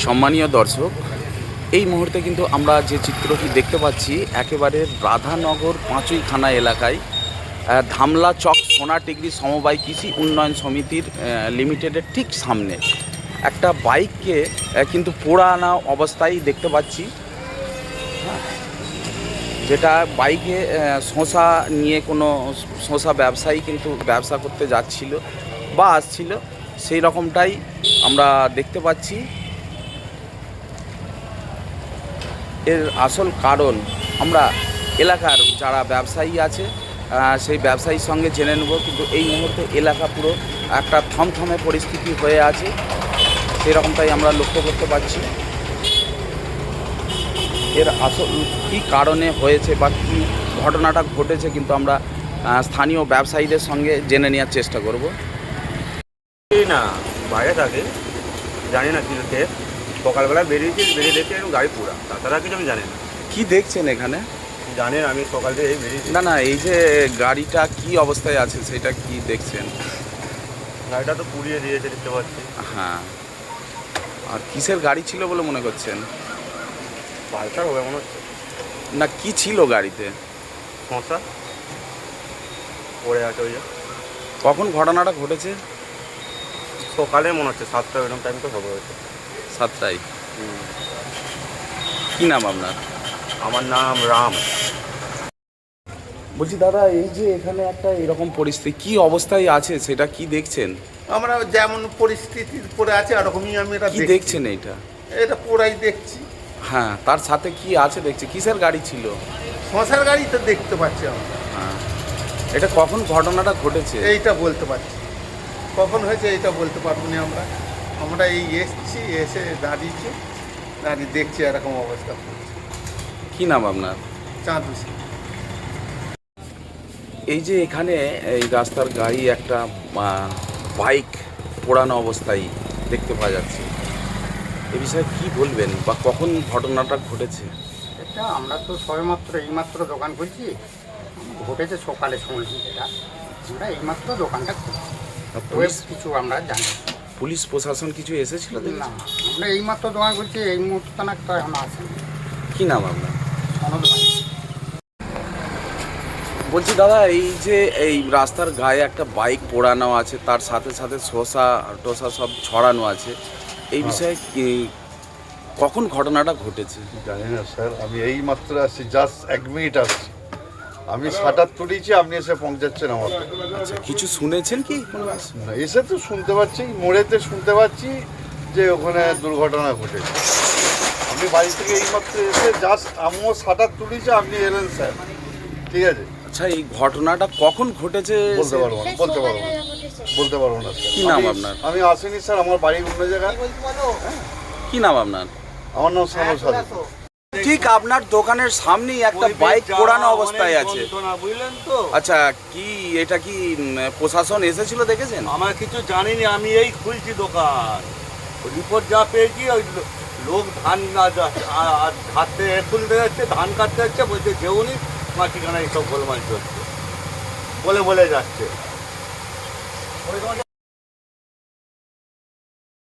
সম্মানীয় দর্শক, এই মুহূর্তে কিন্তু আমরা যে চিত্রটি দেখতে পাচ্ছি একেবারে রাধানগর পাঁচুইখানা এলাকায় ধামলা চক সোনা টিগরি সমবায় কৃষি উন্নয়ন সমিতির লিমিটেডের ঠিক সামনে একটা বাইককে কিন্তু পোড়ানো অবস্থায় দেখতে পাচ্ছি, যেটা বাইকে শসা নিয়ে কোনো শসা ব্যবসায়ী কিন্তু ব্যবসা করতে যাচ্ছিল বা আসছিল, সেই রকমটাই আমরা দেখতে পাচ্ছি। এর আসল কারণ আমরা এলাকার যারা ব্যবসায়ী আছে সেই ব্যবসায়ীর সঙ্গে জেনে নেব, কিন্তু এই মুহূর্তে এলাকা পুরো একটা থমথমে পরিস্থিতি হয়ে আছে, সেই রকমটাই আমরা লক্ষ্য করতে পারছি। এর আসল কী কারণে হয়েছে বা কী ঘটনাটা ঘটেছে কিন্তু আমরা স্থানীয় ব্যবসায়ীদের সঙ্গে জেনে নেওয়ার চেষ্টা করব। না বাইরে থাকে, জানি না কিছু টেস্ট, সকালবেলা বেরিয়ে দেখে গাড়ি পুরা, তাছাড়া কিছু আমি জানি না। কি দেখছেন এখানে? জানেন আমি সকাল থেকে বেরিয়েছি। না, এই যে গাড়িটা কি অবস্থায় আছে সেটা কি দেখছেন? গাড়িটা তো পুড়িয়ে দিয়েছে, দেখতে পাচ্ছি। হ্যাঁ, আর কিসের গাড়ি ছিল বলে মনে করছেন? পালসার হবে মনে হচ্ছে। না, কি ছিল গাড়িতে? শসা পড়ে আছে। ওই কখন ঘটনাটা ঘটেছে? সকালে মনে হচ্ছে 7টা এরকম টাইম তো হবে হয়েছে। 7টায়। কি নাম আপনার? আমার নাম রাম। বলছি দাদা, এই যে এখানে একটা এরকম পরিস্থিতি কি অবস্থায় আছে সেটা কি দেখছেন? আমরা যেমন পরিস্থিতির পরে আছে এরকমই আমি এটা কি দেখছেন? এইটা এটা পুরাই দেখছি। হ্যাঁ, তার সাথে কি আছে দেখছি? কিসের গাড়ি ছিল? শশার গাড়ি তো দেখতে পাচ্ছি আমরা। হ্যাঁ, এটা কখন ঘটনাটা ঘটেছে? এইটা বলতে পারছি, কখন হয়েছে এইটা বলতে পারবো না। আমরা এই এসছি, এসে দাঁড়িয়ে দেখছি এরকম অবস্থা। কি নাম আপনার? চাঁদু। এই যে এখানে এই রাস্তার গাড়ি একটা বাইক পোড়ানো অবস্থায় দেখতে পাওয়া যাচ্ছে, এ বিষয়ে কি বলবেন বা কখন ঘটনাটা ঘটেছে? এটা আমরা তো সবেমাত্র এইমাত্র দোকান খুলছি, ঘটেছে সকালে শুনলাম, যেটা আমরা এইমাত্র দোকানটা খুলছি, পুলিশ কিছু আমরা জানি পুলিশ প্রশাসন কিছু এসেছিল? না, আমরা এইমাত্র দোকান খুলছি, এই মুহূর্তে তো এখন আসেনি। কি নাম আপনার? সনদ ভাই। বলছি দাদা, এই যে এই রাস্তার গায়ে একটা বাইক পোড়ানো আছে, তার সাথে সাথে শসা টসা সব ছড়ানো আছে, এই বিষয়ে কখন ঘটনাটা ঘটেছে? জানি না স্যার, আমি এই মাত্র আসছি, জাস্ট 1 মিনিট আসছি। আমি শাটার তুলেছি, আপনি এসে পৌঁছাচ্ছেন আমার। আচ্ছা, কিছু শুনেছেন কি? না, এসে তো শুনতে পাচ্ছি, মোড়েতে শুনতে পাচ্ছি যে ওখানে দুর্ঘটনা ঘটেছে। আমি বাড়ি থেকে এই মাত্র এসে জাস্ট আমিও শাটার তুলেছি, আপনি এলেন স্যার। ঠিক আছে। আচ্ছা, এই ঘটনাটা কখন ঘটেছে বলতে পারবো না, বলতে পারবো না স্যার। কি নাম আপনার? আমি আসিনি স্যার, আমার বাড়ি অন্য জায়গায়। কি নাম আপনার? আমার নাম শ্যামল সাধু। ঠিক আপনার দোকানের সামনেই একটা বাইক পোড়ানো অবস্থায় আছে, বুঝলেন তো? আচ্ছা, কি এটা কি প্রশাসন এসেছিল, দেখেছেন? আমার কিছু জানিনি, আমি এই খুলছি দোকান। রিপোর্ট যা পেয়েছি, ওই লোক ধান হাতে খুলতে যাচ্ছে, ধান কাটতে যাচ্ছে, বলছে যেউনি মাটিখানা এইসব গোলমাল চলছে বলে যাচ্ছে।